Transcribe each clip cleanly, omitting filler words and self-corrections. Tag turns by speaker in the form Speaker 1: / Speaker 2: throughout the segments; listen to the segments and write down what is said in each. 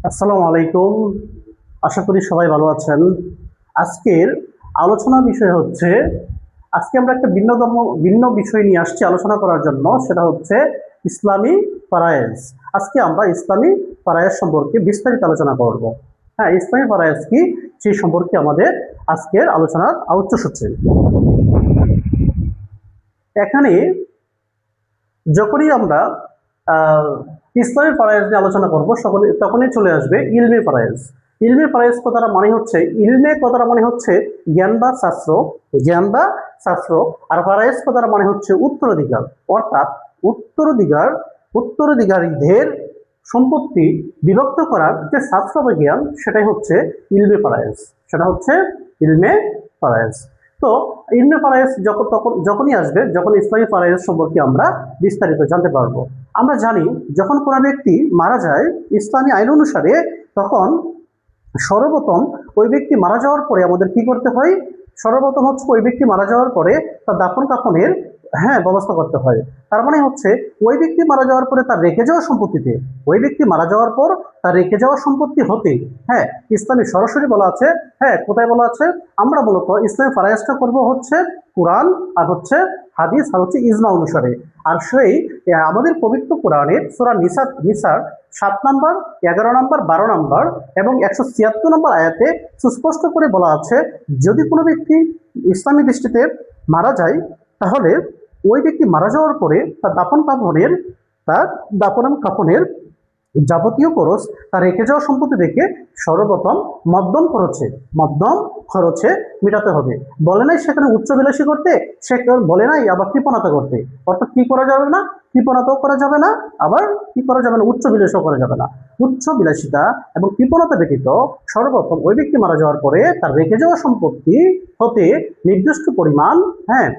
Speaker 1: আসসালামু আলাইকুম। আশা করি সবাই ভালো আছেন। আজকের আলোচনা বিষয় হচ্ছে, আজকে আমরা একটা ভিন্ন বিষয় নিয়ে আসছি আলোচনা করার জন্য। সেটা হচ্ছে ইসলামী ফারায়েজ। আজকে আমরা ইসলামী ফারায়েজ সম্পর্কে বিস্তারিত আলোচনা করব। হ্যাঁ, ইসলামী ফারায়েজ কি সেই সম্পর্কে আমাদের আজকের আলোচনার আলোচ্য। এখানে যখনই আমরা আহ, ইসলামী ফারায়েজ নিয়ে আলোচনা করব তখনই চলে আসবে ইলমে ফারায়েজ। ইলমে ফারায়েজ কথাটা মানে হচ্ছে, ইলমে কথাটা মানে হচ্ছে জ্ঞান বা শাস্ত্র, জ্ঞান বা শাস্ত্র। আর ফারায়েজ কথাটা মানে হচ্ছে উত্তরাধিকার, অর্থাৎ উত্তরাধিকার উত্তরাধিকারীদের সম্পত্তি বিভক্ত করার যে শাস্ত্র বা জ্ঞান, সেটাই হচ্ছে ইলমে ফারায়েজ। সেটা হচ্ছে ইলমে ফারায়েজ। তো ইলমে ফারায়েজ যখনই আসবে, যখন ইসলামী ফারায়েজ সম্পর্কে আমরা বিস্তারিত জানতে পারবো। আমরা জানি, যখন কোনো ব্যক্তি মারা যায় ইসলামী আইন অনুসারে, তখন সর্বপ্রথম ওই ব্যক্তি মারা যাওয়ার পরে আমাদের কি করতে হয়? সর্বপ্রথম হচ্ছে ওই ব্যক্তি মারা যাওয়ার পরে তার দাফন কাফনের ব্যবস্থা করতে হয়। তার মানে হচ্ছে ওই ব্যক্তি মারা যাওয়ার পরে তার রেখে যাওয়া সম্পত্তিতে, ওই ব্যক্তি মারা যাওয়ার পর তার রেখে যাওয়া সম্পত্তি হতে, হ্যাঁ, ইসলামী সরাসরি বলা আছে। হ্যাঁ, কোথায় বলা আছে? আমরা মূলত ইসলামী ফারায়েজটা করব হচ্ছে কোরআন আর হচ্ছে হাদিস আর হচ্ছে ইজমা অনুসারে। আর সেই আমাদের পবিত্র কোরআনের সূরা নিসার 7 নম্বর, 11 নম্বর, 12 নম্বর এবং 176 নম্বর আয়াতে সুস্পষ্ট করে বলা আছে, যদি কোনো ব্যক্তি ইসলামী দৃষ্টিতে মারা যায়, তাহলে ওই ব্যক্তি মারা যাওয়ার পরে তার দাফন কাফনের যাবতীয় খরচ, তার রেখে যাওয়া সম্পত্তি থেকে সর্বপ্রথম মধ্যম খরচে মেটাতে হবে। বলে নাই সেখানে উচ্চ বিলাসী করতে, সে বলে নাই আবার কৃপণতা করতে। অর্থাৎ কি করা যাবে না? কৃপণতাও করা যাবে না, আবার কি করা যাবে না? উচ্চ বিলাসও করা যাবে না। উচ্চ বিলাসিতা এবং কৃপণতা ব্যতীত সর্বপ্রথম ওই ব্যক্তি মারা যাওয়ার পরে তার রেখে যাওয়া সম্পত্তি হতে নির্দিষ্ট পরিমাণ, হ্যাঁ,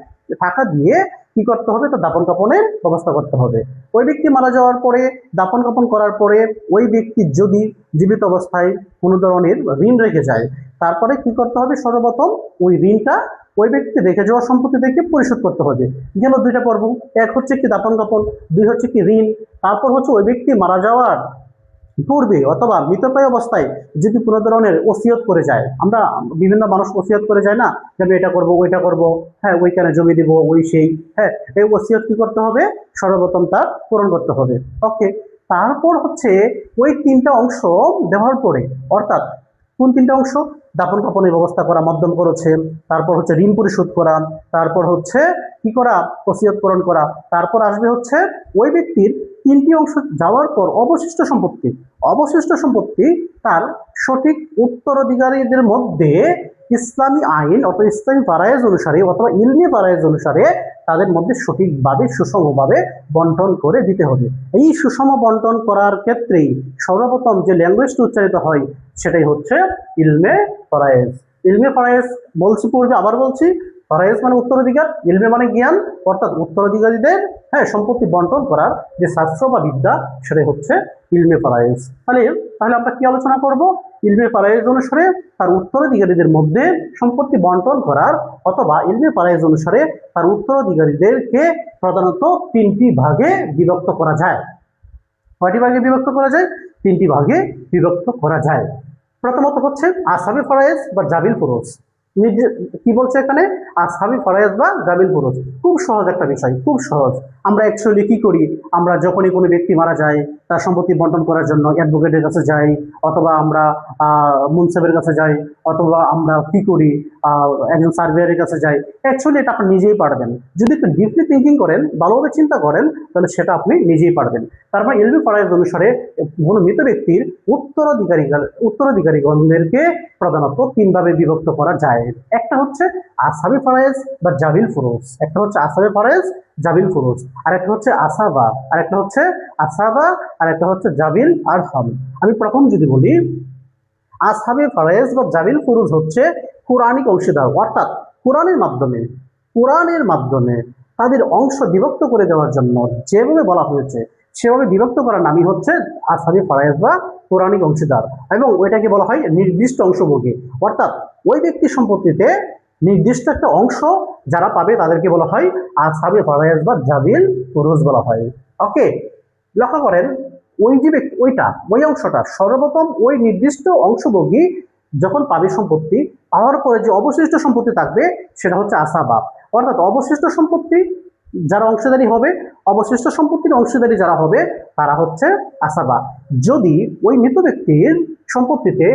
Speaker 1: টাকা দিয়ে কি করতে হবে? তো দাপন কাপনের ব্যবস্থা করতে হবে। ওই ব্যক্তি মারা যাওয়ার পরে, দাপন কাপন করার পরে, ওই ব্যক্তি যদি জীবিত অবস্থায় কোনো ধরনের ঋণ রেখে যায়, তারপরে কি করতে হবে? সর্বপ্রথম ওই ঋণটা ওই ব্যক্তি রেখে যাওয়া সম্পত্তি থেকে পরিশোধ করতে হবে। গেল দুইটা পর্ব। এক হচ্ছে কি দাপন কাপন, দুই হচ্ছে কি ঋণ। তারপর হচ্ছে ওই ব্যক্তি মারা যাওয়ার পূর্বে অথবা মৃতপ্রায় অবস্থায় যদি কোনো ধরনের ওসিয়ত করে যায়, আমরা বিভিন্ন মানুষ ওসিয়ত করে যায় না, যে আমি এটা করবো ওইটা করবো, হ্যাঁ, ওইখানে জমি দিব, ওই সেই, হ্যাঁ, এই ওসিয়ত কি করতে হবে? সর্বপ্রথম তার পূরণ করতে হবে। ওকে। তারপর হচ্ছে ওই তিনটা অংশ দেওয়ার পরে, অর্থাৎ কোন তিনটা অংশ? দাপন কাপনের ব্যবস্থা করা, মধ্যম করেছে, তারপর হচ্ছে ঋণ পরিশোধ করা, তারপর হচ্ছে কি করা? ওসিয়ত পূরণ করা। তারপর আসবে হচ্ছে ওই ব্যক্তির তিনটি অংশ যাওয়ার পর অবশিষ্ট সম্পত্তি তার সঠিক উত্তরাধিকারীদের মধ্যে ইসলামী আইন অথবা ইসলামী ফারায়েজ অনুসারে অথবা ইলমি ফারায়েজ অনুসারে তাদের মধ্যে সঠিকভাবে সুষমভাবে বন্টন করে দিতে হবে। এই সুষম বন্টন করার ক্ষেত্রেই সর্বপ্রথম যে ল্যাঙ্গুয়েজটা উচ্চারিত হয়, সেটাই হচ্ছে ইলমে ফারায়েজ। ইলমে ফারায়েজ বলছি পূর্বে, আবার বলছি, ফারায়েজ মানে উত্তরাধিকার, ইলমে মানে জ্ঞান, অর্থাৎ উত্তরাধিকারীদের সম্পত্তি বন্টন করার যে শাস্ত্র বা বিদ্যা, সেটাই হচ্ছে ইলমে ফারায়েজ। তাহলে তাহলে আমরা কি আলোচনা করব? ইলমে ফারায়েজ অনুসারে তার উত্তরাধিকারীদের মধ্যে সম্পত্তি বন্টন করার, অথবা ইলমে ফারায়েজ অনুসারে তার উত্তরাধিকারীদেরকে প্রধানত তিনটি ভাগে বিভক্ত করা যায়। কয়টি ভাগে বিভক্ত করা যায়? তিনটি ভাগে বিভক্ত করা যায়। প্রথমত হচ্ছে আসহাবে ফারায়েজ বা জাবিল ফুরুজ। কি বলছে এখানে? আসহাবি ফারায়েজ বা জাবিল ফুরুজ। খুব সহজ একটা বিষয়, খুব সহজ। আমরা অ্যাকচুয়ালি কি করি? আমরা যখনই কোনো ব্যক্তি মারা যায়, তার সম্পত্তি বন্টন করার জন্য অ্যাডভোকেটের কাছে যাই, অথবা আমরা মুনসেবের কাছে যাই, অথবা আমরা কি করি? একজন সার্ভেয়ারের কাছে যাই। অ্যাকচুয়ালি এটা আপনি নিজেই পারবেন। যদি একটু ডিপলি থিঙ্কিং করেন, ভালোভাবে চিন্তা করেন, তাহলে সেটা আপনি নিজেই পারবেন। তারপর ইলমি ফারায়েজ অনুসারে কোনো মৃত ব্যক্তির উত্তরাধিকারীগণদেরকে প্রধানত তিনভাবে বিভক্ত করা যায়। একটা হচ্ছে আসহাবে ফারায়েজ বা জাবিল ফুরুজ, একটা হচ্ছে আসহাবে ফারায়েজ, জাবিল ফুরুজ, আর একটা হচ্ছে আসাবা, আর একটা হচ্ছে আসাবা, আর একটা হচ্ছে জাবিল আরহাম। আমি প্রথম যদি বলি, আসহাবে ফারায়েজ বা জাবিল ফুরুজ হচ্ছে কোরআনিক অংশীদার, অর্থাৎ কোরআনের মাধ্যমে তাদের অংশ বিভক্ত করে দেওয়ার জন্য যেভাবে বলা হয়েছে, সেভাবে বিভক্ত করার নামই হচ্ছে আসহাবে ফারায়েজ বা কোরআনিক অংশীদার। এবং ওইটাকে বলা হয় নির্দিষ্ট অংশভোগী, অর্থাৎ ওই ব্যক্তি সম্পত্তিতে নির্দিষ্ট একটা অংশ যারা পাবে তাদেরকে বলা হয় আসহাবে ফারায়েজ বা জাবিল ফুরুজ বলা হয়। ওকে, লক্ষ্য করেন, ওই যে ব্যক্তি ওই অংশটা সর্বপ্রথম ওই নির্দিষ্ট অংশভোগী যখন পাবে সম্পত্তি, পাওয়ার পরে যে অবশিষ্ট সম্পত্তি থাকবে সেটা হচ্ছে আসাবা। অর্থাৎ অবশিষ্ট সম্পত্তি যারা অংশীদারি হবে, অবশিষ্ট সম্পত্তির অংশীদারি যারা হবে তারা হচ্ছে আসাবা। যদি ওই মৃত ব্যক্তির সম্পত্তিতে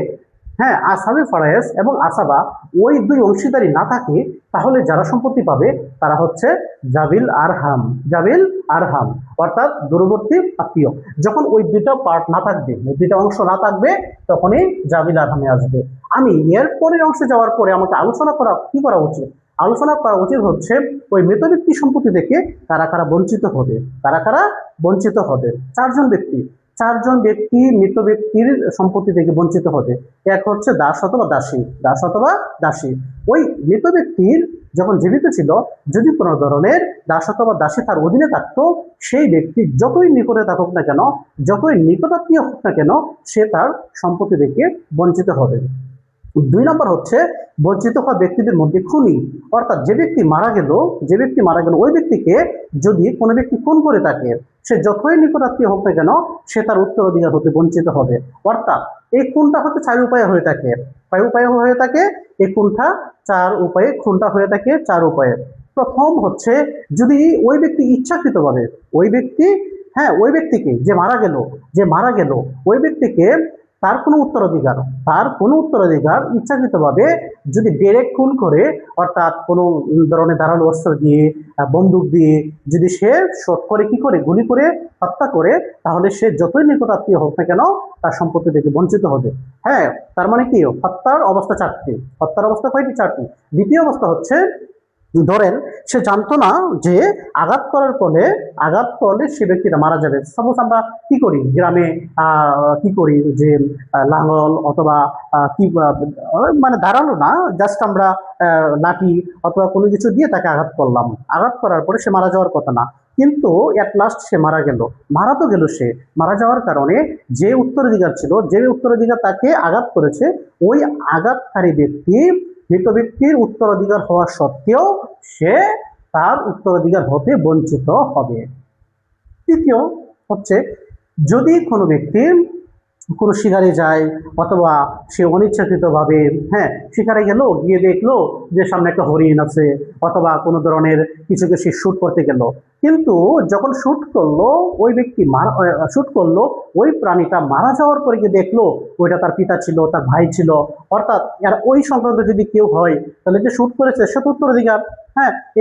Speaker 1: আসাবে ফারায়েজ এবং আসাবা ওই দুই অংশীদারি না থাকে, তাহলে যারা সম্পত্তি পাবে তারা হচ্ছে জাবিল আরহাম। জাবিল আরহাম অর্থাৎ দূরবর্তী আত্মীয়। যখন ওই দুইটা পার্ট না থাকবে, দুইটা অংশ না থাকবে, তখনই জাবিল আরহামে আসবে। আমি এর পরের অংশে যাওয়ার পরে আমাকে আলোচনা করা উচিত। আলোচনা করা উচিত হচ্ছে ওই মৃত ব্যক্তি সম্পত্তি থেকে কারা কারা বঞ্চিত হবে। কারা কারা বঞ্চিত হবে? চারজন ব্যক্তি মৃত ব্যক্তির সম্পত্তি থেকে বঞ্চিত হবে। এক হচ্ছে দাস অথবা দাসী। দাস অথবা দাসী। ওই মৃত ব্যক্তির যখন জীবিত ছিল, যদি কোনো ধরনের দাস অথবা দাসী তার অধীনে থাকতো, সেই ব্যক্তি যতই নিকটে থাকুক না কেন, যতই নিকটাত্মীয় হোক না কেন, সে তার সম্পত্তি থেকে বঞ্চিত হবে। 2 নম্বর হচ্ছে বঞ্চিত হওয়া ব্যক্তিদের মধ্যে খুনি। অর্থাৎ যে ব্যক্তি মারা গেল ওই ব্যক্তিকে যদি কোনো ব্যক্তি খুন করে থাকে, সে যতই নিকটাত্মীয় হোক না কেন, সে তার উত্তরাধিকার হতে বঞ্চিত হবে। অর্থাৎ এই খুনটা হচ্ছে 4 উপায়ে হয়ে থাকে। কয় উপায়ে হয়ে থাকে? এই খুনটা 4 উপায়ে, খুনটা হয়ে থাকে 4 উপায়ে। প্রথম হচ্ছে যদি ওই ব্যক্তি ইচ্ছাকৃতভাবে ওই ব্যক্তিকে যে মারা গেল ওই ব্যক্তিকে তার কোনো উত্তরাধিকার ইচ্ছাকৃতভাবে যদি ডাইরেক্ট খুন করে, অর্থাৎ কোনো ধরনের ধারালো অস্ত্র দিয়ে, বন্দুক দিয়ে যদি সে শট করে, গুলি করে হত্যা করে, তাহলে সে যতই নিকটাত্মীয় হোক না কেন তার সম্পত্তি থেকে বঞ্চিত হবে। তার মানে কি? হত্যার অবস্থা 4টি। হত্যার অবস্থা কয়টি? 4টি। দ্বিতীয় অবস্থা হচ্ছে ধরেন সে জানতো না যে আঘাত করলে সে ব্যক্তিটা মারা যাবে। সাপোজ আমরা কি করি গ্রামে, যে লাঙল অথবা মানে ধারালো না, জাস্ট আমরা লাঠি অথবা কোনো কিছু দিয়ে তাকে আঘাত করলাম। আঘাত করার পরে সে মারা যাওয়ার কথা না, কিন্তু এট লাস্ট সে মারা গেল। সে মারা যাওয়ার কারণে যে উত্তরাধিকার তাকে আঘাত করেছে, ওই আঘাতকারী মৃত ব্যক্তির উত্তরাধিকার হওয়া সত্ত্বেও সে তার উত্তরাধিকার হতে বঞ্চিত হবে। তৃতীয় হচ্ছে যদি কোনো ব্যক্তি কোনো শিকারে যায়, অথবা সে অনিচ্ছাকৃতভাবে শিকারে গিয়ে দেখলো যে সামনে একটা হরিণ আছে, অথবা কোনো ধরনের কিছুকে সে শুট করতে গেল, কিন্তু যখন শুট করলো ওই প্রাণীটা মারা যাওয়ার পরে গিয়ে দেখলো ওইটা তার পিতা ছিল, তার ভাই ছিল। অর্থাৎ ওই সংক্রান্ত যদি কেউ হয়, তাহলে যে শুট করেছে সে তো উত্তরাধিকার।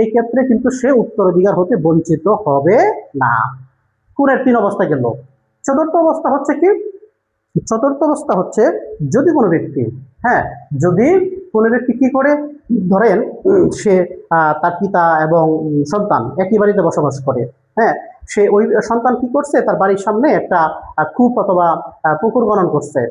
Speaker 1: এই ক্ষেত্রে কিন্তু সে উত্তরাধিকার হতে বঞ্চিত হবে না। খুনের 3 অবস্থা গেল। চতুর্থ অবস্থা হচ্ছে যদি কোনো ব্যক্তি কি করে, ধরেন সে তার পিতা এবং সন্তান একই বাড়িতে বসবাস করে। সে ওই সন্তান কি করছে, তার বাড়ির সামনে একটা কূপ অথবা পুকুর খনন করছে।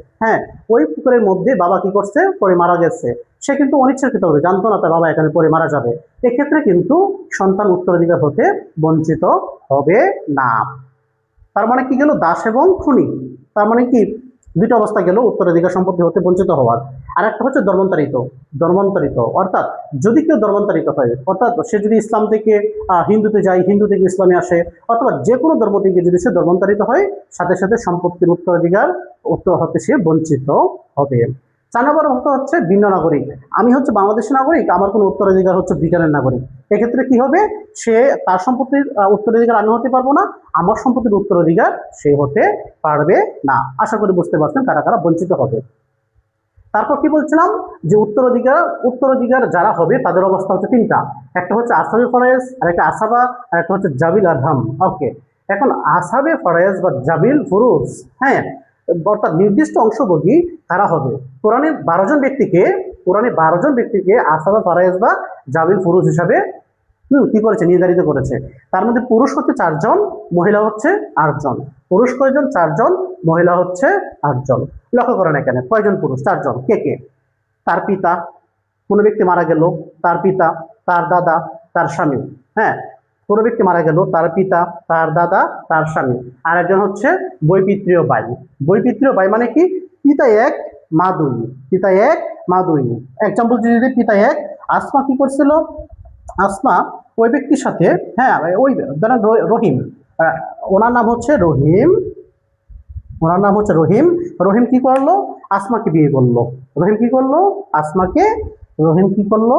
Speaker 1: ওই পুকুরের মধ্যে বাবা কি করছে, পরে মারা গেছে। সে কিন্তু অনিচ্ছাকৃতভাবে জানতো না তার বাবা এখানে পরে মারা যাবে। এক্ষেত্রে কিন্তু সন্তান উত্তরাধিকার হতে বঞ্চিত হবে না। তার মানে কি গেল? দাস এবং খুনি। তার মানে কি 2টা অবস্থা গেল উত্তরাধিকার সম্পত্তি হতে বঞ্চিত হওয়ার। আর একটা হচ্ছে ধর্মান্তরিত। অর্থাৎ যদি কেউ ধর্মান্তরিত হয়, অর্থাৎ সে যদি ইসলাম থেকে হিন্দুতে যায়, হিন্দু থেকে ইসলামে আসে, অথবা যে কোনো ধর্ম থেকে যদি সে ধর্মান্তরিত হয়, সাথে সাথে সম্পত্তির উত্তরাধিকার হতে সে বঞ্চিত হবে। 4 নম্বর অবস্থা হচ্ছে ভিন্ন নাগরিক। আমি হচ্ছে বাংলাদেশের নাগরিক, আমার কোনো উত্তরাধিকার হচ্ছে ব্রিটেনের নাগরিক। এক্ষেত্রে কি হবে? সে তার সম্পত্তির উত্তরাধিকার আমি হতে পারবো না, আমার সম্পত্তির উত্তরাধিকার সে হতে পারবে না। আশা করি বুঝতে পারছেন কারা কারা বঞ্চিত হবে। তারপর কি বলছিলাম যে উত্তরাধিকার যারা হবে তাদের অবস্থা হচ্ছে 3টা। একটা হচ্ছে আসাবে ফারায়েজ, আর একটা আসাবা, আর একটা হচ্ছে জাবিল আরহাম। ওকে, এখন আসাবে ফারায়েজ বা জাবিল ফুরুজ, অর্থাৎ নির্দিষ্ট অংশভোগী কারা হবে? কোরআনে 12 জন ব্যক্তিকে আসাবে ফারায়েজ বা জাবিল ফুরুজ হিসাবে কি করেছে, নির্ধারিত করেছে। তার মধ্যে পুরুষ হচ্ছে 4 জন, মহিলা হচ্ছে 8 জন। পুরুষ কয়জন? 4 জন, মহিলা হচ্ছে 8 জন। লক্ষ্য করেন এখানে কয়জন পুরুষ? 4 জন। কে? তার পিতা, কোনো ব্যক্তি মারা গেল, তার পিতা, তার দাদা, তার স্বামী। কোনো ব্যক্তি মারা গেল, তার পিতা, তার দাদা, তার স্বামী। আর একজন হচ্ছে বৈপিত্রীয় ভাই। বৈপিত্রীয় ভাই মানে কি? পিতা 1 মা 2। পিতা 1 মা 2। এক্সাম্পল যদি পিতা 1, আসমা কি করছিল? আসমা ওই ব্যক্তির সাথে ওই ধরেন রহিম, ওনার নাম হচ্ছে রহিম। ওনার নাম হচ্ছে রহিম। রহিম কি করলো? আসমাকে বিয়ে করলো। রহিম কি করলো? আসমাকে রহিম কি করলো?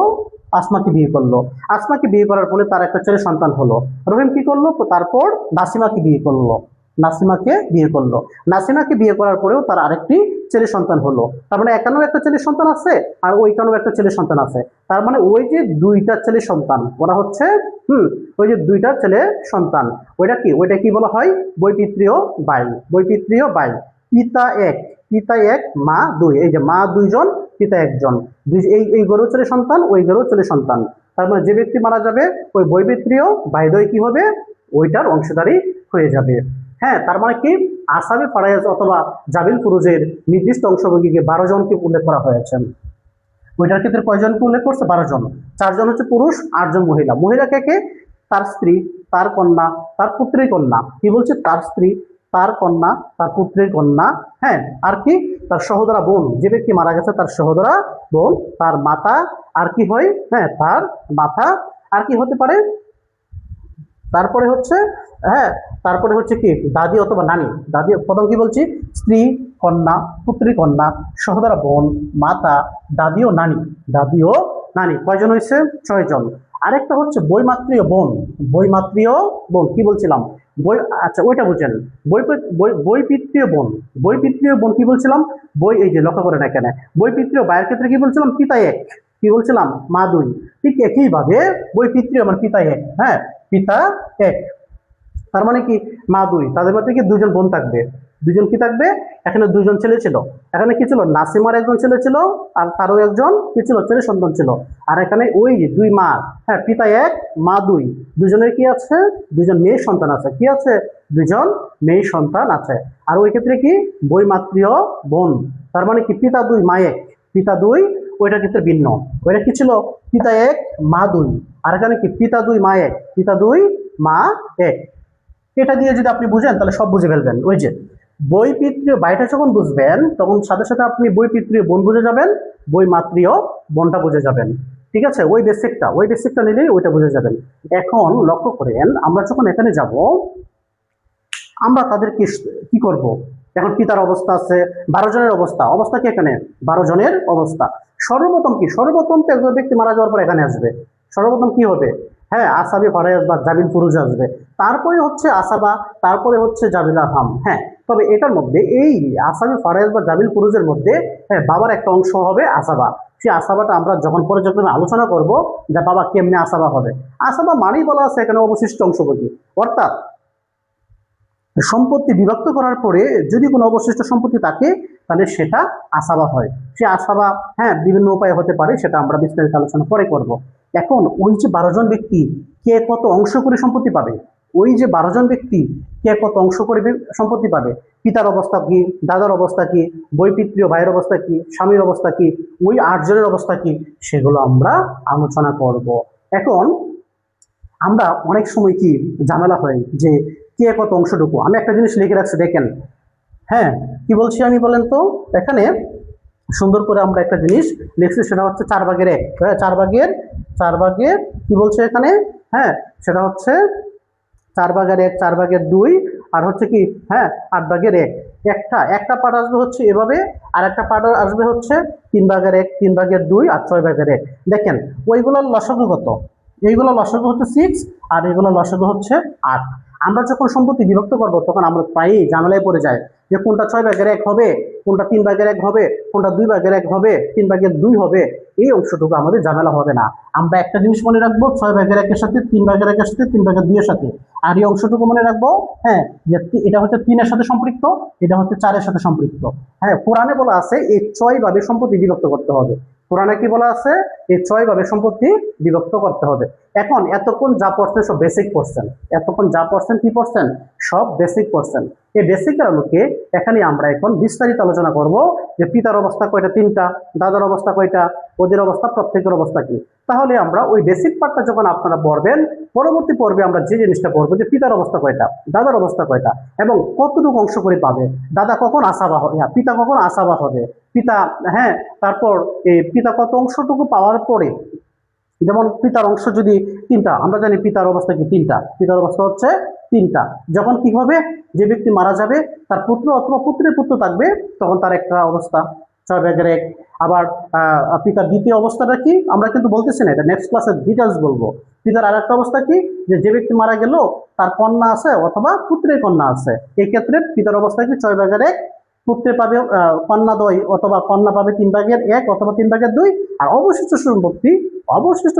Speaker 1: আসমাকে বিয়ে করলো। আসমাকে বিয়ে করার ফলে তার একটা ছেলে সন্তান হলো। রহিম কি করলো? তারপর নাসিমাকে বিয়ে করলো। নাসিমাকে বিয়ে করলো। নাসিমাকে বিয়ে করার পরেও তার আরেকটি ছেলে সন্তান হলো। তার মানে এখানেও একটা ছেলে সন্তান আছে, আর ওইখানেও একটা ছেলে সন্তান আছে। তার মানে ওই যে দুইটা ছেলে সন্তান, ওরা হচ্ছে হুম ওই যে দুইটা ছেলে সন্তান, ওইটা কি বলা হয়? বৈপিত্রীয় বাই। বৈপিত্রীয় বাই। পিতা এক, পিতা এক, মা দুই। এই যে মা দুইজন, পিতা একজন। এই গরু ছেলে সন্তান, ওই গরু ছেলে সন্তান। তার মানে যে ব্যক্তি মারা যাবে ওই বৈপিত্রীয় বাইদয় কি হবে? ওইটার অংশধারী হয়ে যাবে। হ্যাঁ, তার মানে কি আসামি ফারায়েজ অথবা জাবিল ফুরুজের নির্দিষ্ট অংশভোগীকে 12 জনকে উল্লেখ করা হয়েছে। ওইটার ক্ষেত্রে কয়জনকে উল্লেখ করছে? 12 জন। 4 জন হচ্ছে পুরুষ, 8 জন মহিলা। মহিলা কে কে? তার স্ত্রী, তার কন্যা, তার পুত্রের কন্যা। কি বলছে? তার স্ত্রী, তার কন্যা, তার পুত্রের কন্যা। হ্যাঁ, আর কি? তার সহোদরা বোন, যে ব্যক্তি মারা গেছে তার সহোদরা বোন, তার মাতা। আর কি হয়? হ্যাঁ, তার মাথা। আর কি হতে পারে? তারপরে হচ্ছে হ্যাঁ, তারপরে হচ্ছে কি দাদি অথবা নানি। দাদি প্রথম কি বলছি? স্ত্রী, কন্যা, পুত্রী কন্যা, সহোদরা বোন, মাতা, দাদি ও নানি। দাদি ও নানি কয়জন হয়েছে? 6 জন। আরেকটা হচ্ছে বৈমাত্রীয় বোন। বৈমাত্রীয় বোন কি বলছিলাম? বই, আচ্ছা ওইটা বুঝেন। বৈপিত্রীয় বোন। বৈপিত্রীয় বোন কি বলছিলাম? বই, এই যে লক্ষ্য করেন এখানে বৈপিত্রীয় ভাইয়ের ক্ষেত্রে কি বলছিলাম? পিতা এক। কি বলছিলাম? মা দুই। ঠিক একইভাবে বৈপিত্রীয় আমার পিতা এক। হ্যাঁ, পিতা এক। তার মানে কি মা দুই, তাদের মধ্যে কি 2 জন বোন থাকবে। 2 জন কি থাকবে? এখানে 2 জন ছেলে ছিল। এখানে কি ছিল? নাসিমার একজন ছেলে ছিল, আর তারও একজন কি ছিল? ছেলে সন্তান ছিল। আর এখানে ওই যে 2 মা, হ্যাঁ, পিতা এক মা দুই, দুজনের কি আছে? 2 জন মেয়ে সন্তান আছে। কি আছে? 2 জন মেয়ে সন্তান আছে। আর ওই ক্ষেত্রে কি বৈমাত্রীয় বোন। তার মানে কি পিতা দুই মা এক। পিতা দুই, ওইটার ক্ষেত্রে ভিন্ন। ওইটা কি ছিল? পিতা এক মা দুই। আর এখানে কি পিতা দুই মা এক। পিতা দুই মা এক। এটা দিয়ে যদি আপনি বুঝেন তাহলে সব বুঝে ফেলবেন। ওই যে বৈপিত্রীয় বাইটা যখন বুঝবেন তখন সাথে সাথে আপনি বৈপিত্রীয় বোন বুঝে যাবেন, বৈমাত্রীয় বোনটা বুঝে যাবেন। ঠিক আছে, ওই বেসিকটা নিলেই ওইটা বুঝে যাবেন। এখন লক্ষ্য করেন, আমরা যখন এখানে যাব আমরা তাদের কি করব? এখন পিতার অবস্থা আছে, 12 জনের অবস্থা কি এখানে? 12 জনের অবস্থা। সর্বপ্রথম তো একজন ব্যক্তি মারা যাওয়ার পর এখানে আসবে। সর্বপ্রথম কি হবে? হ্যাঁ, আসাবি ফারায়াজ বা জাবিল ফুরুজ আসবে। তারপরে হচ্ছে আসাবা, তারপরে হচ্ছে জাবিল আরহাম। হ্যাঁ, তবে এটার মধ্যে এই আসাবি ফারায়াজ বা জাবিল ফুরুজের মধ্যে হ্যাঁ বাবার একটা অংশ হবে আসাবা। সেই আসাবাটা আমরা যখন আলোচনা করব যে বাবা কেমনে আসাবা হবে। আসাবা মানেই বলা আছে এখানে অবশিষ্ট অংশভোগী, অর্থাৎ সম্পত্তি বিভক্ত করার পরে যদি কোনো অবশিষ্ট সম্পত্তি থাকে তাহলে সেটা আসাবা হয়। সে আসাবা হ্যাঁ বিভিন্ন উপায়ে হতে পারে, সেটা আমরা বিস্তারিত আলোচনা পরে করব। এখন ওই যে 12 জন ব্যক্তি কে কত অংশ করে সম্পত্তি পাবে? ওই যে 12 জন ব্যক্তি কে কত অংশ করে সম্পত্তি পাবে? পিতার অবস্থা কি, দাদার অবস্থা কি, বৈপিত্রীয় ভাইয়ের অবস্থা কি, স্বামীর অবস্থা কি, ওই 8 জনের অবস্থা কি, সেগুলো আমরা আলোচনা করব। এখন আমরা অনেক সময় কি ঝামেলা হয় যে কে কত অংশটুকু। আমি একটা জিনিস লিখে রাখছি দেখেন। হ্যাঁ, কি বলছি আমি বলেন তো? এখানে সুন্দর করে আমরা একটা জিনিস লিখছি, সেটা হচ্ছে 4/1। হ্যাঁ, 4/4 কি বলছে এখানে? হ্যাঁ, সেটা হচ্ছে 4/1, 4/2, আর হচ্ছে কি হ্যাঁ 8/1। একটা পার্ট আসবে হচ্ছে এভাবে, আর একটা পার্ট আসবে হচ্ছে 3/1, 3/2 আর 6/1। দেখেন ওইগুলোর লসাগু কত? এইগুলো লসাগু হচ্ছে 6, আর এগুলো লসাগু হচ্ছে 8। আমরা যখন সম্পত্তি বিভক্ত করব তখন আমরা প্রায়ই ঝামেলায় পড়ে যাই যে কোনটা 6/1 হবে, কোনটা 3/1 হবে, কোনটা 2/1 হবে, 3/2 হবে। এই অংশটুকু আমাদের ঝামেলা হবে না। আমরা একটা জিনিস মনে রাখবো, 6/1 সাথে, 3/1 সাথে, 3/2 সাথে। আর এই অংশটুকু মনে রাখবো হ্যাঁ যে এটা হচ্ছে 3-এর সাথে সম্পৃক্ত, এটা হচ্ছে 4-এর সাথে সম্পৃক্ত। হ্যাঁ, কোরআনে বলা আছে এই 6 ভাবে সম্পত্তি বিভক্ত করতে হবে। কোরআনে কি বলা আছে? এই 6 ভাবে সম্পত্তি বিভক্ত করতে হবে। এখন এতক্ষণ যা পড়ছেন সব বেসিক পড়ছেন। এতক্ষণ যা পড়ছেন কি পড়ছেন? সব বেসিক পড়ছেন। এই বেসিকের আলোকে এখানে আমরা এখন বিস্তারিত আলোচনা করব যে পিতার অবস্থা কয়টা? 3টা। দাদার অবস্থা কয়টা? ওদের অবস্থা, প্রত্যেকের অবস্থা কি। তাহলে আমরা ওই বেসিক পার্টটা যখন আপনারা পড়বেন, পরবর্তী পর্বে আমরা যে জিনিসটা পড়বো যে পিতার অবস্থা কয়টা, দাদার অবস্থা কয়টা, এবং কতটুকু অংশ করে পাবে, দাদা কখন আসাবা হবে, পিতা কখন আসাবা হবে, পিতা হ্যাঁ তারপর এই পিতা কত অংশটুকু পাওয়ার পরে যেমন পিতার অংশ যদি তিনটা, আমরা জানি পিতার অবস্থা কি তিনটা, পিতার অবস্থা হচ্ছে তিনটা। যখন কি হবে, যে ব্যক্তি মারা যাবে তার পুত্র অথবা পুত্রের পুত্র থাকবে, তখন তার একটা অবস্থা 6/1। আবার পিতার দ্বিতীয় অবস্থাটা কি আমরা কিন্তু বলতেছি না, এটা নেক্সট ক্লাসে ডিটেলস বলবো। পিতার আর একটা অবস্থা কি, যে ব্যক্তি মারা গেল তার কন্যা আছে অথবা পুত্রের কন্যা আছে, এই ক্ষেত্রে পিতার অবস্থা কি 6/1, পুত্রে পাবে কন্যা 2 অথবা কন্যা পাবে 3/1 অথবা 3/2। আর অবশিষ্ট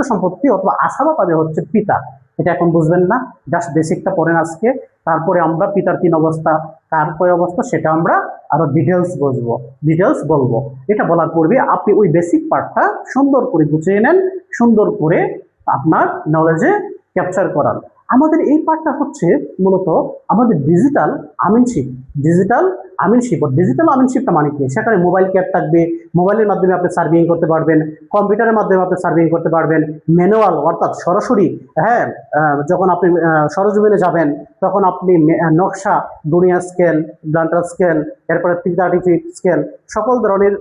Speaker 1: সম্পত্তি অথবা আসাবা পাবে হচ্ছে পিতা। এটা এখন বুঝবেন না, জাস্ট বেসিকটা পড়েন আজকে, তারপরে আমরা পিতার 3 অবস্থা কার কয় অবস্থা সেটা আমরা আরো ডিটেলস বলবো। এটা বলার পূর্বে আপনি ওই বেসিক পার্টটা সুন্দর করে গুছিয়ে নেন, সুন্দর করে আপনার নলেজে ক্যাপচার করান। আমাদের এই পার্টটা হচ্ছে মূলত আমাদের ডিজিটাল আমিনশিপটা মানে কি, সেখানে মোবাইল ক্যাপ থাকবে, মোবাইলের মাধ্যমে আপনি সার্ভিং করতে পারবেন, কম্পিউটারের মাধ্যমে আপনি সার্ভিং করতে পারবেন, ম্যানুয়াল অর্থাৎ সরাসরি, হ্যাঁ, যখন আপনি সরজমিনে যাবেন তখন আপনি নকশা, দুনিয়া স্কেল, ব্লান্টার স্কেল, এরপরে 330 ফিট স্কেল, সকল ধরনের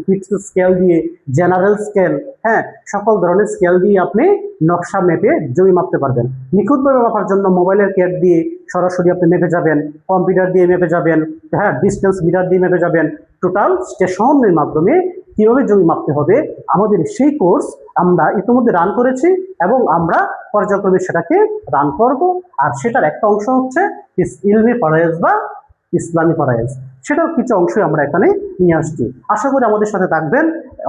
Speaker 1: ফিক্সড স্কেল দিয়ে, জেনারেল স্কেল, হ্যাঁ, সকল ধরনের স্কেল দিয়ে আপনি নকশা মেপে জমি মাপতে পারবেন। নিখুঁতভাবে মাপার জন্য মোবাইলের ক্যাট দিয়ে সরাসরি আপনি মেপে যাবেন, কম্পিউটার দিয়ে মেপে যাবেন, হ্যাঁ, ডিস্টেন্স মিটার দিয়ে মেপে যাবেন। টোটাল স্টেশনের মাধ্যমে কিভাবে জমি মাপতে হবে আমাদের সেই কোর্স আমরা ইতিমধ্যে রান করেছি এবং আমরা পর্যায়ক্রমে সেটাকে রান করব। আর সেটার একটা অংশ হচ্ছে ইলমি ফারায়েজ বা ইসলামী ফারায়েজ, সেটার কিছু অংশই আমরা এখানে নিয়ে আসছি। আশা করি আমাদের সাথে থাকবেন,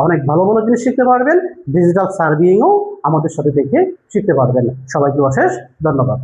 Speaker 1: অনেক ভালো ভালো জিনিস শিখতে পারবেন, ডিজিটাল সার্ভিংও আমাদের সাথে দেখে শিখতে পারবেন। সবাইকে অশেষ ধন্যবাদ।